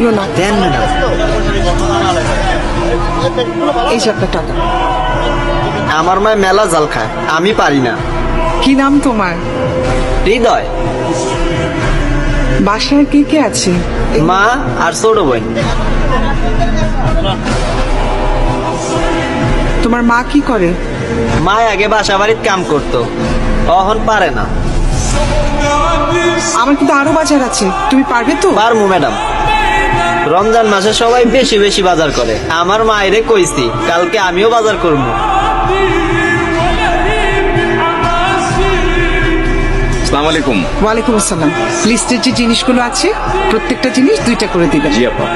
এগুলো না, দেন ম্যাডাম। এই যে আপনার টাকা। আমার মায় মেলা জাল খায়, আমি পারি না। কি নাম তোমার? হৃদয়। বাসায় কে কে আছে? মা আর ছোট বোন। তোমার মা কি করে? মা আগে বাসা বাড়ির কাম করতো, এখন পারে না। আমার কিন্তু আরো বাজার আছে, তুমি পারবে তো? পারমু ম্যাডাম। রমজান মাসে সবাই বেশি বেশি বাজার করে, আমার মায়েরে কইছি কালকে আমিও বাজার করবো। আসসালামু আলাইকুম। ওয়ালাইকুম আসসালাম। লিস্টের যে জিনিসগুলো আছে প্রত্যেকটা জিনিস 2টা করে দিবেন। জি আপা।